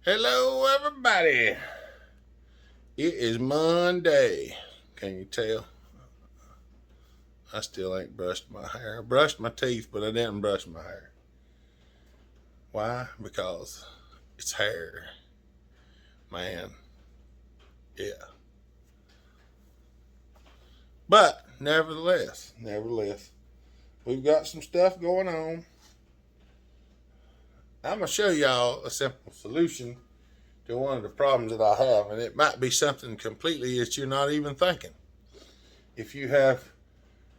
Hello, everybody. It is Monday. Can you tell? I still ain't brushed my hair. I brushed my teeth, but I didn't brush my hair. Why? Because it's hair. Man. Yeah. But, nevertheless, we've got some stuff going on. I'm going to show y'all a simple solution to one of the problems that I have, and it might be something completely that you're not even thinking. If you have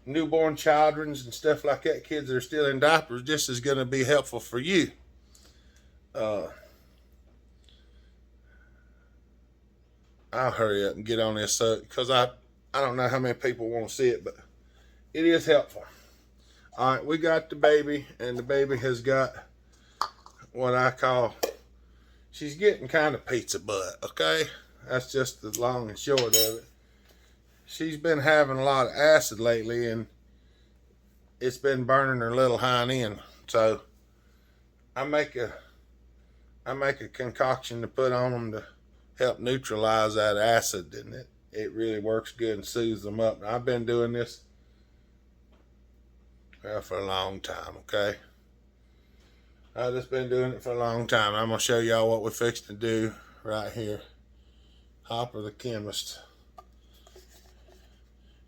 newborn childrens and stuff like that, kids that are still in diapers, this is going to be helpful for you. I'll hurry up and get on this because I don't know how many people want to see it, but it is helpful. All right, we got the baby, and the baby has got what I call, she's getting kind of pizza butt, okay? That's just the long and short of it. She's been having a lot of acid lately, and it's been burning her little hind end. So I make a concoction to put on them to help neutralize that acid, and it really works good and soothes them up. And I've been doing this for a long time, okay? I've just been doing it for a long time. I'm going to show y'all what we're fixing to do right here. Hopper the chemist.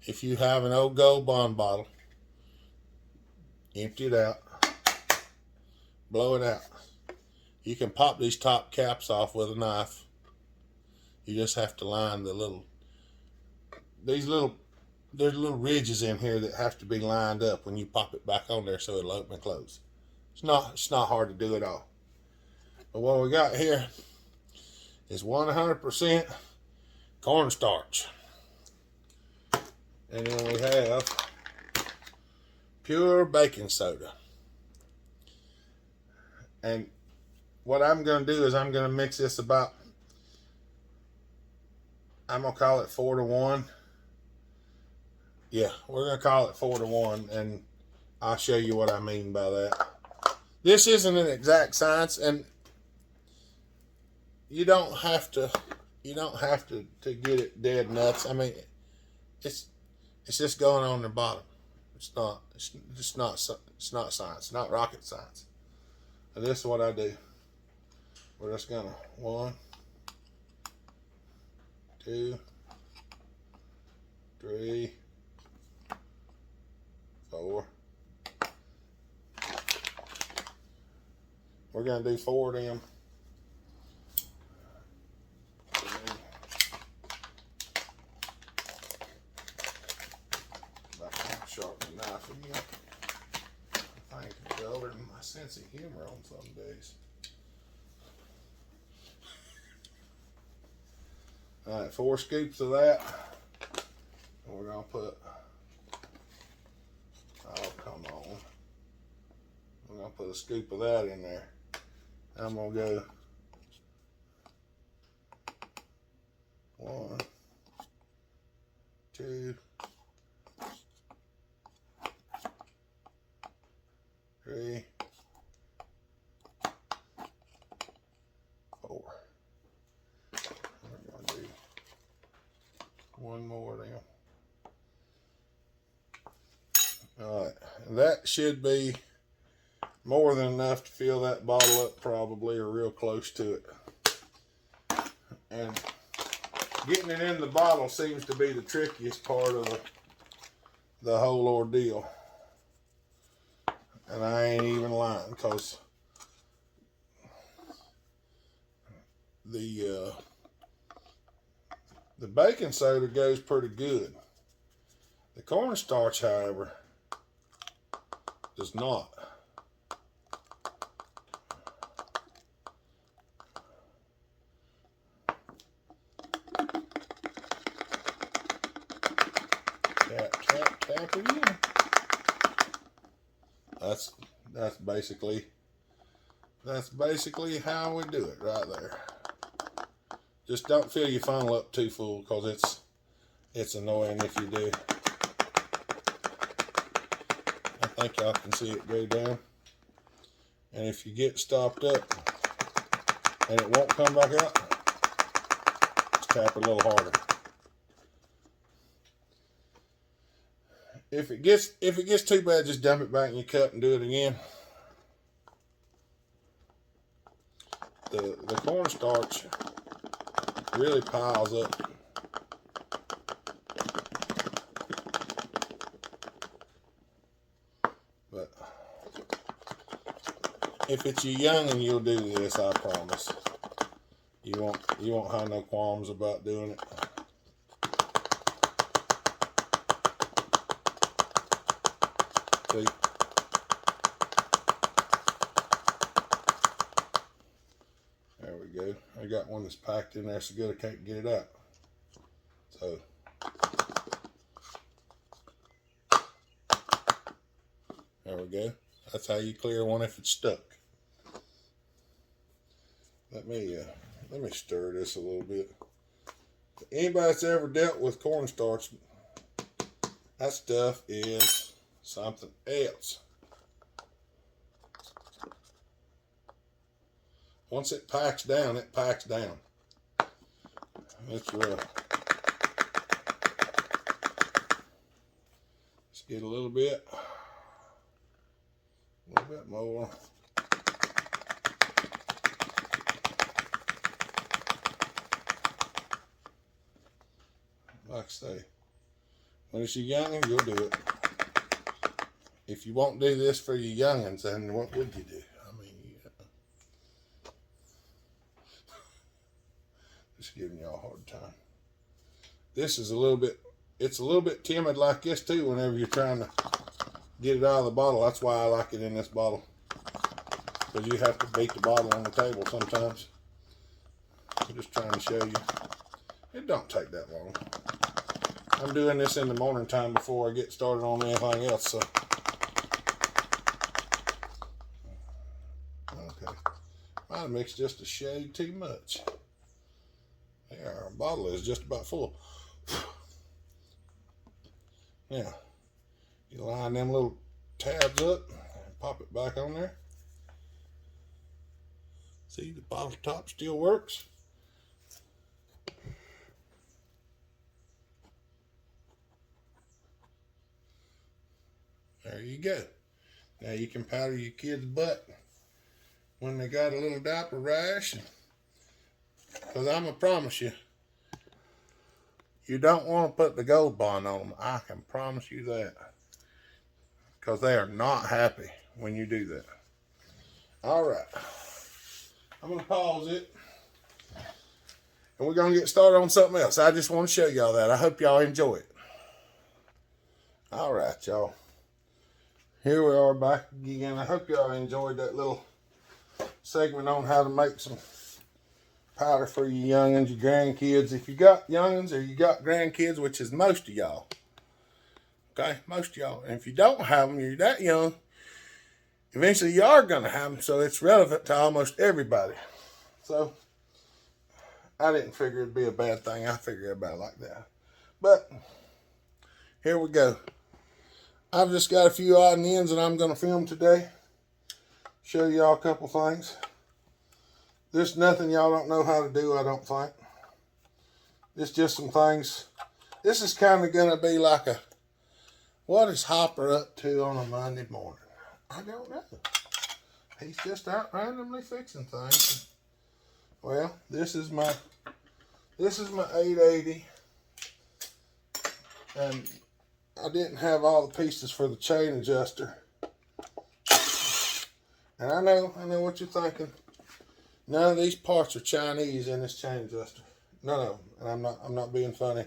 If you have an old Gold Bond bottle, empty it out, blow it out. You can pop these top caps off with a knife. You just have to line there's little ridges in here that have to be lined up when you pop it back on there so it'll open and close. It's not hard to do at all. But what we got here is 100% cornstarch. And then we have pure baking soda. And what I'm going to do is I'm going to mix this about, I'm going to call it 4-to-1. Yeah, we're going to call it 4-to-1, and I'll show you what I mean by that. This isn't an exact science, and you don't have to get it dead nuts. I mean, it's just going on the bottom. It's not science, not rocket science. And this is what I do. We're just gonna 1, 2, 3, 4. We're gonna do 4 of them. Sharpen the knife again. I think it's older than my sense of humor on some days. All right, 4 scoops of that. And we're gonna put, oh come on. We're gonna put a scoop of that in there. I'm gonna go 1, 2, 3, 4. We're gonna do 1 more of them. All right, that should be more than enough to fill that bottle up, probably, or real close to it. And getting it in the bottle seems to be the trickiest part of the whole ordeal. And I ain't even lying, because the baking soda goes pretty good. The cornstarch, however, does not. Tap, tap, tap again. That's basically how we do it right there. Just don't fill your funnel up too full, because it's annoying if you do. I think y'all can see it go down. And if you get stopped up, and it won't come back out, just tap it a little harder. If it gets too bad, just dump it back in your cup and do it again. The cornstarch really piles up. But if it's your youngin', you'll do this, I promise. You won't have no qualms about doing it. See? There we go. I got one that's packed in there so good I can't get it out. So there we go. That's how you clear one if it's stuck. Let me stir this a little bit. Anybody that's ever dealt with cornstarch, that stuff is something else. Once it packs down, it packs down. It's rough. Let's get a little bit more. Like I say, when it's your youngin', you'll do it. If you won't do this for your youngins, then what would you do? I mean, just giving y'all a hard time. This is it's a little bit timid like this too whenever you're trying to get it out of the bottle. That's why I like it in this bottle. Because you have to beat the bottle on the table sometimes. I'm just trying to show you. It don't take that long. I'm doing this in the morning time before I get started on anything else, so. Okay. Might have mixed just a shade too much. There, our bottle is just about full. Now, you line them little tabs up and pop it back on there. See, the bottle top still works. There you go. Now you can powder your kid's butt when they got a little diaper rash. Because I'm going to promise you, you don't want to put the Gold Bond on them. I can promise you that. Because they are not happy when you do that. Alright. I'm going to pause it. And we're going to get started on something else. I just want to show y'all that. I hope y'all enjoy it. Alright, y'all. Here we are back again. I hope y'all enjoyed that little segment on how to make some powder for your youngins, your grandkids. If you got youngins or you got grandkids, which is most of y'all. Okay, most of y'all. And if you don't have them, you're that young, eventually you are going to have them. So it's relevant to almost everybody. So I didn't figure it'd be a bad thing. I figured about it like that. But here we go. I've just got a few odd and ends that I'm going to film today. Show y'all a couple things. There's nothing y'all don't know how to do, I don't think. It's just some things. This is kind of going to be like a, what is Hopper up to on a Monday morning? I don't know. He's just out randomly fixing things. Well, this is my 880. And I didn't have all the pieces for the chain adjuster. And I know what you're thinking. None of these parts are Chinese in this chain adjuster. None of them. And I'm not being funny.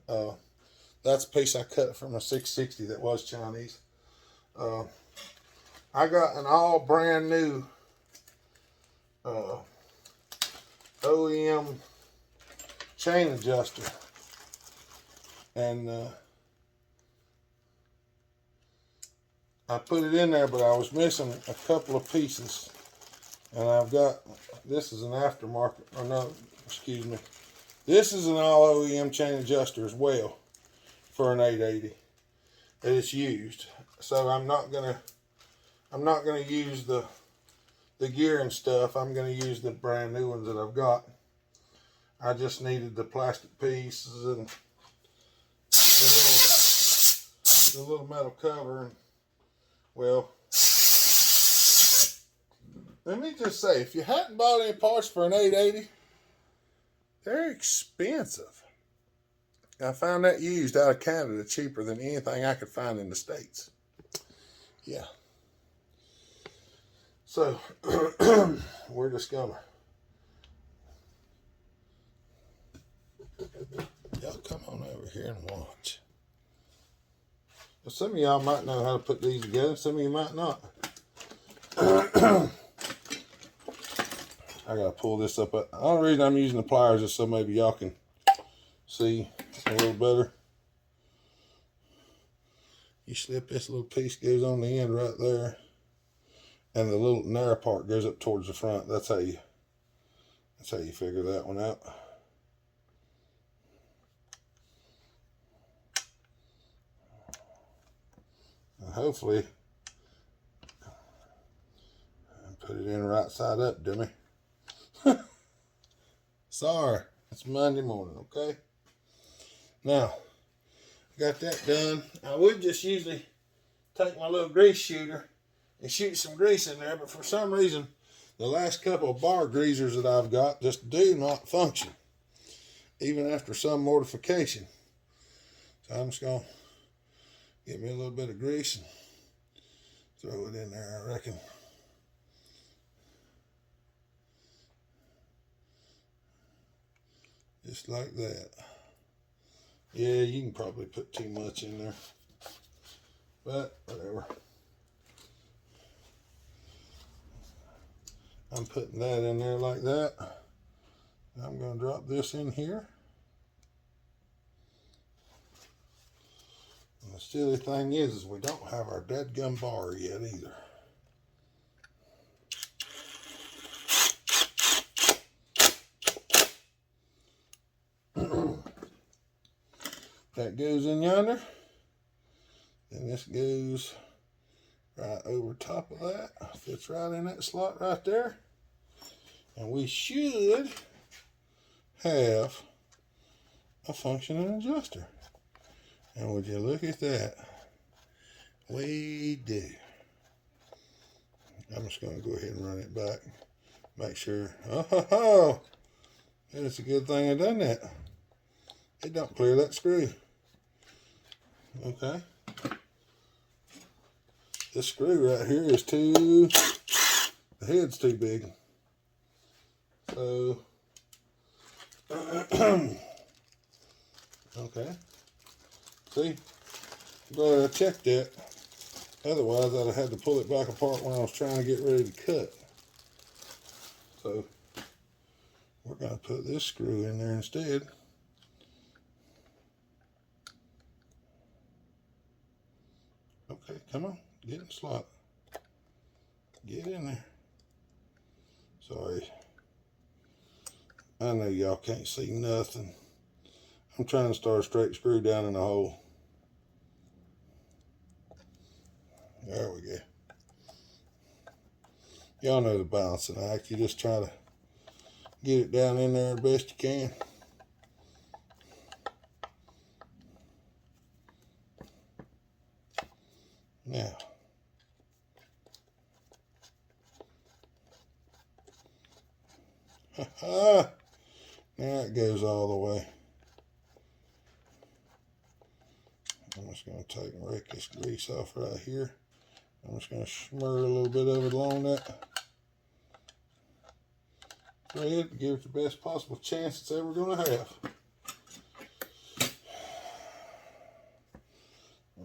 That's a piece I cut from a 660 that was Chinese. I got an all brand new OEM chain adjuster. And I put it in there, but I was missing a couple of pieces. And I've got, this is an aftermarket, or no, excuse me. This is an all OEM chain adjuster as well for an 880 that it's used. So I'm not gonna use the the gear and stuff, I'm going to use the brand new ones that I've got. I just needed the plastic pieces and the little metal cover. And, well, let me just say, if you hadn't bought any parts for an 880, they're expensive. I found that used out of Canada cheaper than anything I could find in the States. Yeah. So, we're just gonna, y'all come on over here and watch. Well, some of y'all might know how to put these together, some of you might not. I gotta pull this up. The only reason I'm using the pliers is so maybe y'all can see a little better. You slip this little piece, goes on the end right there, and the little narrow part goes up towards the front. That's how you figure that one out. And hopefully, put it in right side up, dummy. Sorry, it's Monday morning, okay? Now, got that done. I would just usually take my little grease shooter and shoot some grease in there, but for some reason, the last couple of bar greasers that I've got just do not function, even after some mortification. So I'm just going to get me a little bit of grease and throw it in there, I reckon. Just like that. Yeah, you can probably put too much in there, but whatever. I'm putting that in there like that. I'm going to drop this in here. And the silly thing is we don't have our dadgum bar yet either. That goes in yonder, and this goes right over top of that, fits right in that slot right there, and we should have a functioning adjuster. And would you look at that? We do. I'm just going to go ahead and run it back, make sure. Oh, it's a good thing I done that. It don't clear that screw. Okay. This screw right here is the head's too big. So, okay. See, I'm glad I checked that. Otherwise, I'd have had to pull it back apart when I was trying to get ready to cut. So, we're going to put this screw in there instead. Okay, come on, get in the slot. Get in there. Sorry. I know y'all can't see nothing. I'm trying to start a straight screw down in the hole. There we go. Y'all know the balancing act. You just try to get it down in there the best you can. Now, now it goes all the way. I'm just going to take and rake this grease off right here. I'm just going to smurr a little bit of it along that thread to give it the best possible chance it's ever going to have.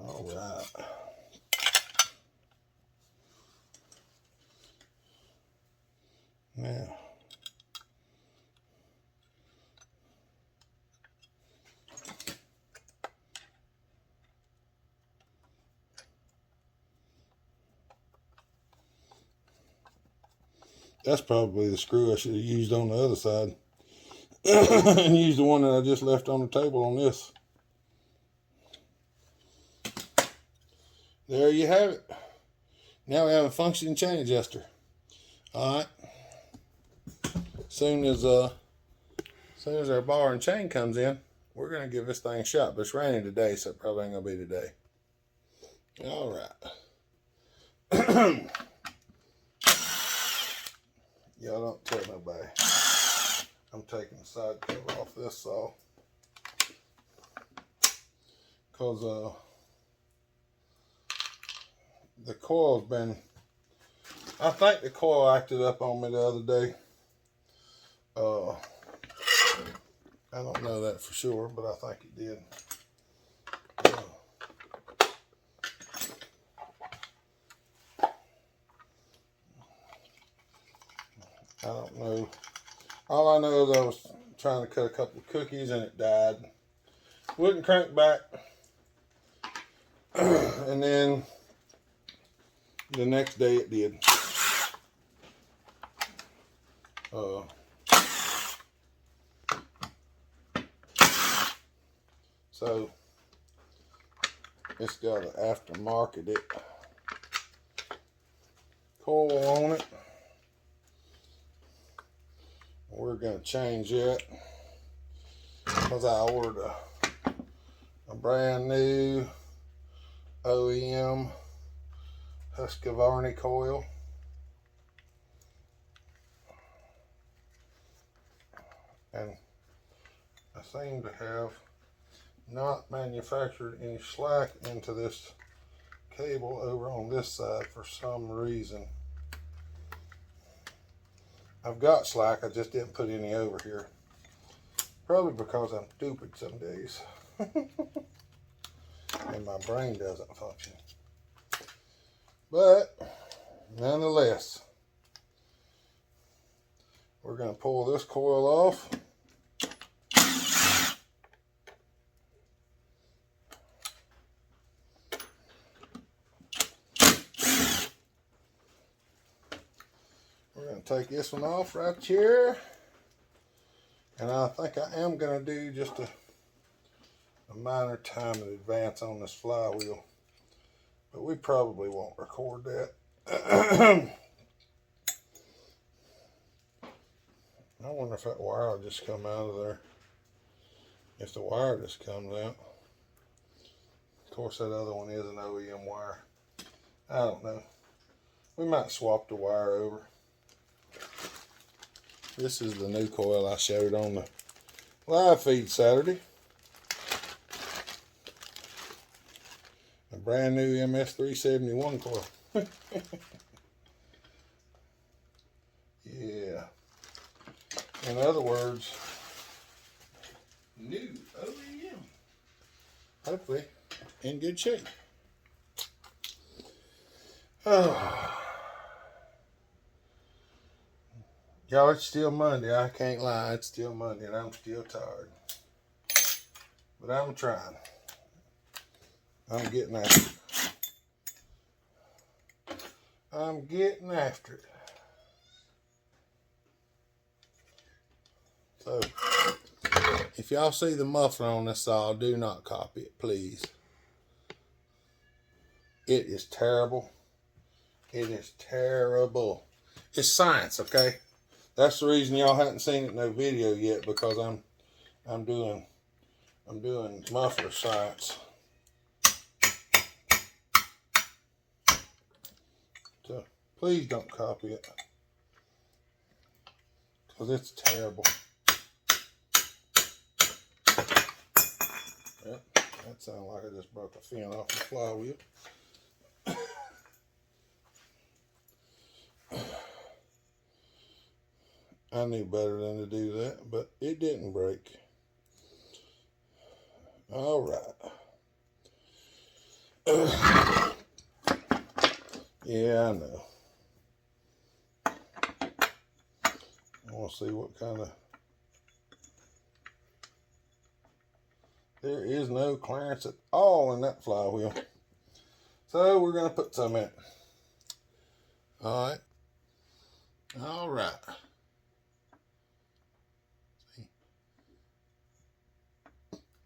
All right. Now, that's probably the screw I should have used on the other side and used the one that I just left on the table on this. There you have it. Now we have a functioning chain adjuster. All right. Soon as our bar and chain comes in, we're gonna give this thing a shot. But it's raining today, so it probably ain't gonna be today. All right. Y'all don't tell nobody. I'm taking the side cover off this saw because the coil's been. I think the coil acted up on me the other day. I don't know that for sure, but I think it did. I don't know. All I know is I was trying to cut a couple of cookies and it died. Wouldn't crank back. And then the next day it did. So it's got an aftermarket coil on it. We're going to change it because I ordered a brand new OEM Husqvarna coil. And I seem to have not manufactured any slack into this cable over on this side for some reason. I've got slack, I just didn't put any over here. Probably because I'm stupid some days. And my brain doesn't function. But, nonetheless, we're going to pull this coil off. We're going to take this one off right here. And I think I am going to do just a minor time in advance on this flywheel. But we probably won't record that. I wonder if that wire will just come out of there. If the wire just comes out. Of course, that other one is an OEM wire. I don't know. We might swap the wire over. This is the new coil I showed on the live feed Saturday. A brand new MS371 coil. Yeah. In other words, new OEM. Hopefully in good shape. Oh. Y'all, it's still Monday. I can't lie. It's still Monday and I'm still tired. But I'm trying. I'm getting after it. I'm getting after it. So, if y'all see the muffler on this saw, do not copy it, please. It is terrible. It is terrible. It's science, okay? That's the reason y'all haven't seen it in no video yet, because I'm doing muffler science. So please don't copy it, because it's terrible. Yep, that sounded like I just broke a fin off the flywheel. I knew better than to do that, but it didn't break. All right. Yeah, I know. I want to see what kind of... There is no clearance at all in that flywheel. So we're going to put some in. All right. All right. See.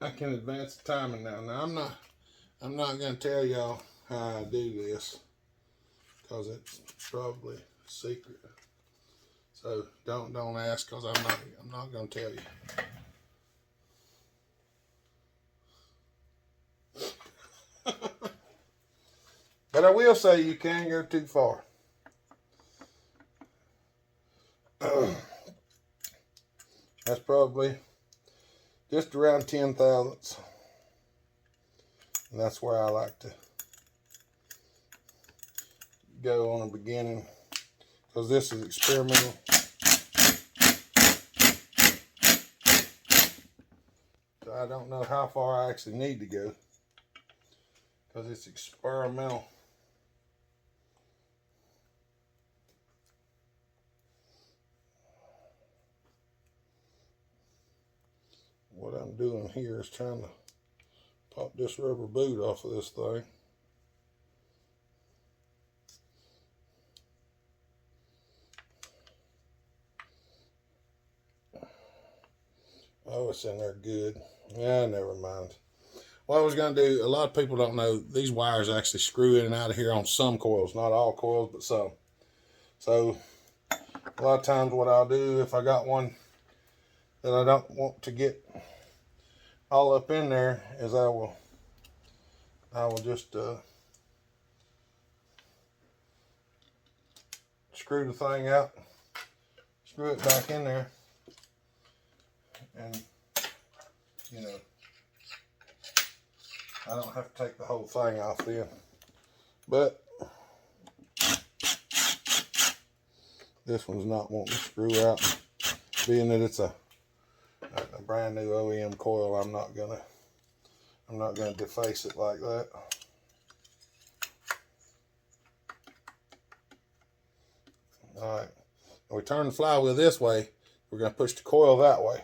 I can advance the timing now. Now I'm not going to tell y'all how I do this, because it's probably a secret. So don't ask, because I'm not gonna tell you. But I will say you can't go too far. That's probably just around 10 thousandths. And that's where I like to go on the beginning, because this is experimental. So I don't know how far I actually need to go, because it's experimental. What I'm doing here is trying to pop this rubber boot off of this thing. Oh, it's in there good. Yeah, never mind. What I was going to do, a lot of people don't know, these wires actually screw in and out of here on some coils. Not all coils, but some. So, a lot of times what I'll do, if I got one that I don't want to get all up in there, is I will just screw the thing out, screw it back in there, and you know, I don't have to take the whole thing off then. But this one's not wanting to screw out, being that it's a brand new OEM coil. I'm not gonna deface it like that. All right, we turn the flywheel this way. We're gonna push the coil that way,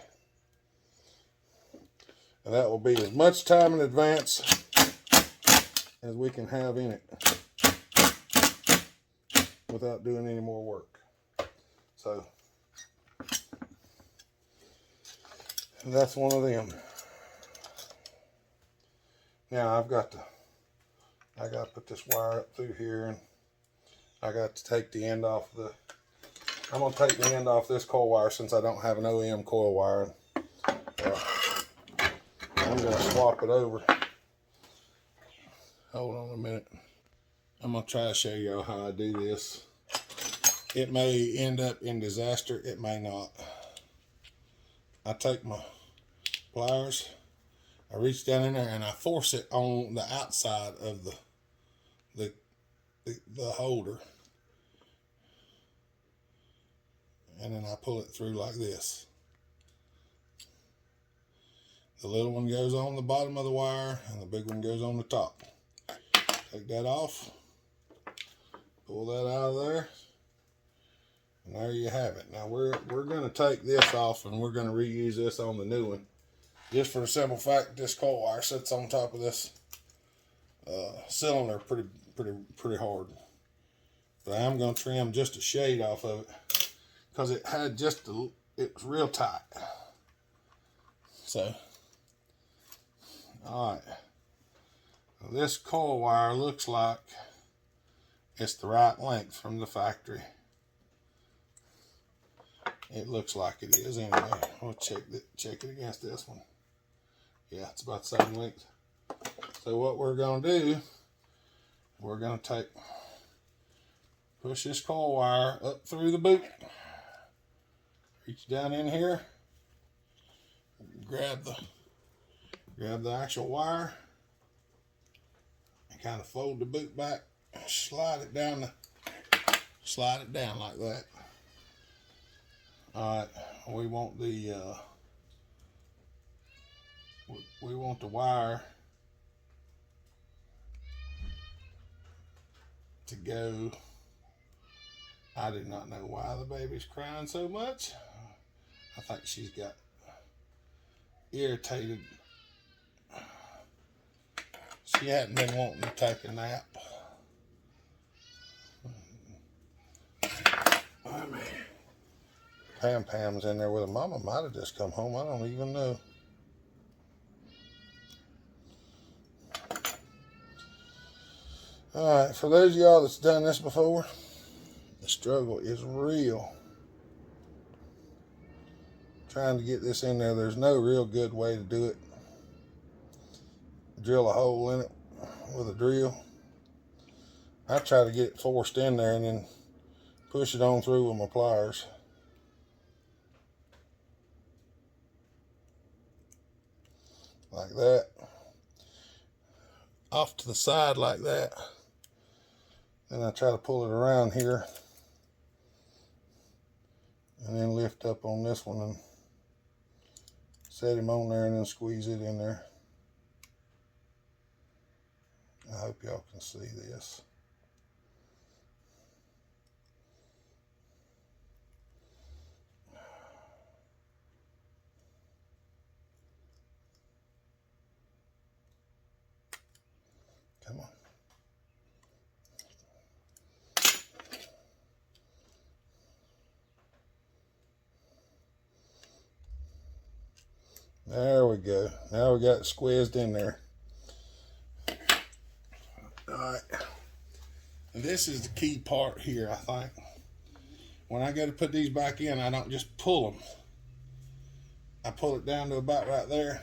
and that will be as much time in advance as we can have in it without doing any more work. So that's one of them. Now I got to put this wire up through here, and I got to take the end off I'm going to take the end off this coil wire, since I don't have an OEM coil wire. I'm going to swap it over. Hold on a minute. I'm going to try to show you how I do this. It may end up in disaster, it may not. I take my pliers, I reach down in there, and I force it on the outside of the holder, and then I pull it through like this. The little one goes on the bottom of the wire, and the big one goes on the top. Take that off, pull that out of there, and there you have it. Now we're going to take this off, and we're going to reuse this on the new one, just for the simple fact this coil wire sits on top of this cylinder pretty hard. But I am going to trim just a shade off of it, because it had it was real tight. So, all right. This coil wire looks like it's the right length from the factory. It looks like it is anyway. I'll check it against this one. Yeah, it's about the same length. So what we're going to do, we're going to push this coil wire up through the boot. Reach down in here, grab the actual wire, and kind of fold the boot back, slide it down like that. All right, we want the wire to go. I do not know why the baby's crying so much. I think she's got irritated. She hadn't been wanting to take a nap. Oh man. Pam's in there with her. Mama might have just come home. I don't even know. Alright, for those of y'all that's done this before, the struggle is real. Trying to get this in there. There's no real good way to do it. Drill a hole in it with a drill. I try to get it forced in there and then push it on through with my pliers. Like that. Off to the side like that. Then I try to pull it around here. And then lift up on this one and set him on there and then squeeze it in there. I hope y'all can see this. Come on. There we go. Now we got it squeezed in there. Alright. And this is the key part here, I think. When I go to put these back in, I don't just pull them. I pull it down to about right there.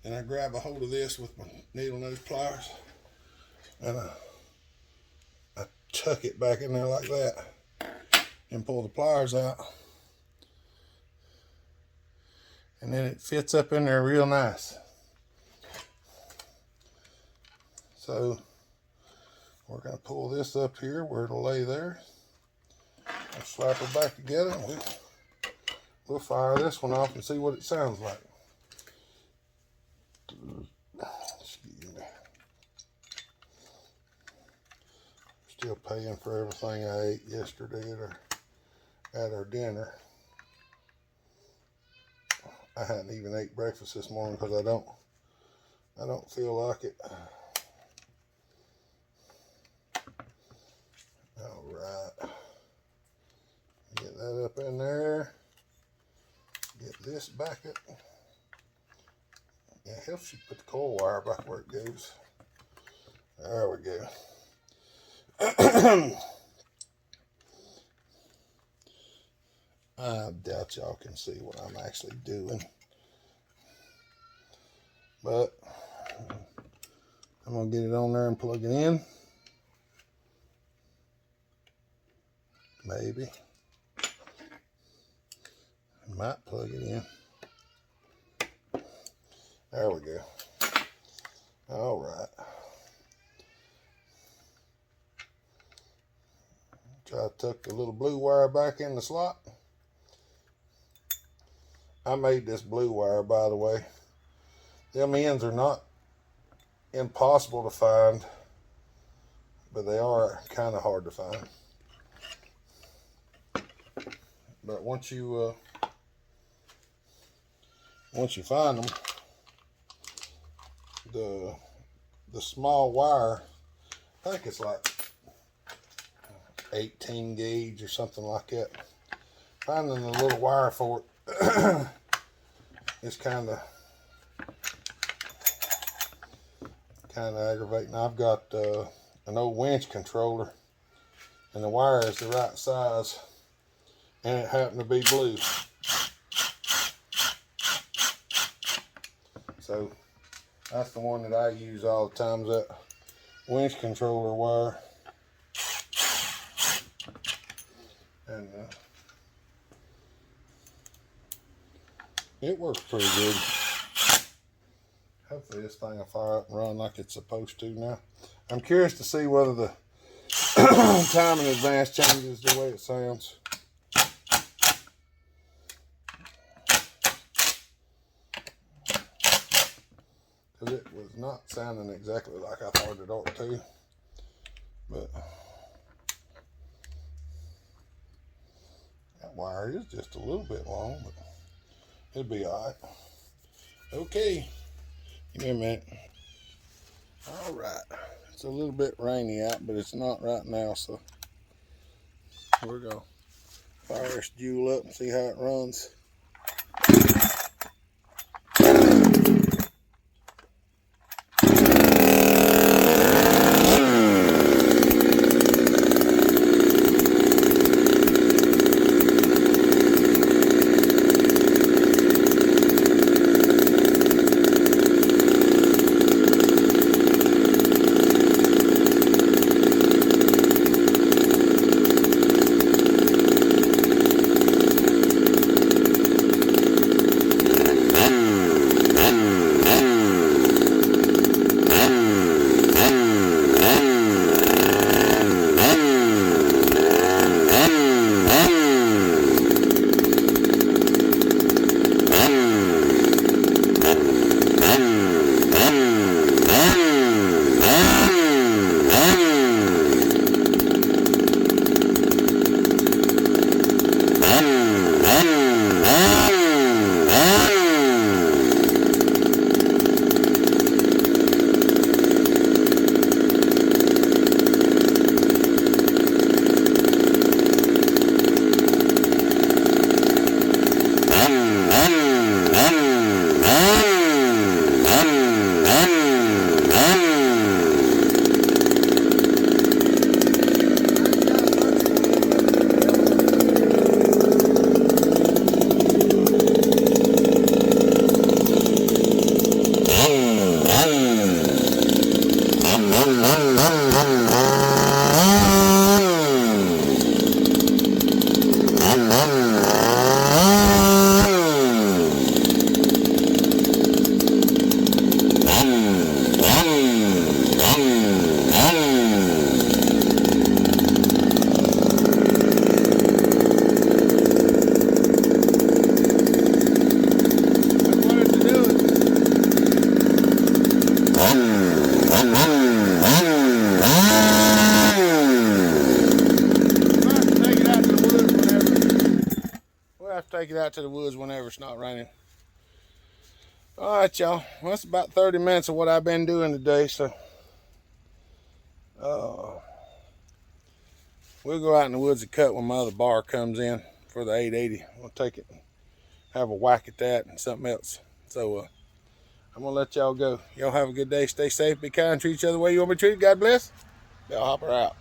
And I grab a hold of this with my needle nose pliers. And I tuck it back in there like that. And pull the pliers out. And then it fits up in there real nice. So we're going to pull this up here where it'll lay there. I'll slap it back together and we'll fire this one off and see what it sounds like. Excuse me. Still paying for everything I ate yesterday at our dinner. I hadn't even ate breakfast this morning because I don't feel like it. All right. Get that up in there. Get this back up. Yeah, it helps you put the coil wire back where it goes. There we go. I doubt y'all can see what I'm actually doing. But I'm going to get it on there and plug it in. Maybe. I might plug it in. There we go. All right. Try to tuck the little blue wire back in the slot. I made this blue wire, by the way. Them ends are not impossible to find, but they are kind of hard to find. But once you find them, the small wire, I think it's like 18 gauge or something like that. Finding the little wire for it is kind of aggravating. I've got an old winch controller, and the wire is the right size, and it happened to be blue. So that's the one that I use all the time, is that winch controller wire. And it works pretty good. Hopefully this thing will fire up and run like it's supposed to now. I'm curious to see whether the time in advance changes the way it sounds. Because it was not sounding exactly like I thought it ought to. But that wire is just a little bit long, but it'll be alright. Okay, give me a minute. Alright, it's a little bit rainy out, but it's not right now, so we're going to fire this jewel up and see how it runs. We'll have to take it out to the woods whenever it's not raining. All right, y'all. Well, that's about 30 minutes of what I've been doing today. So we'll go out in the woods and cut when my other bar comes in for the 880. We'll take it and have a whack at that and something else. So I'm going to let y'all go. Y'all have a good day. Stay safe. Be kind. Treat each other the way you want to be treated. God bless. Bell Hopper out.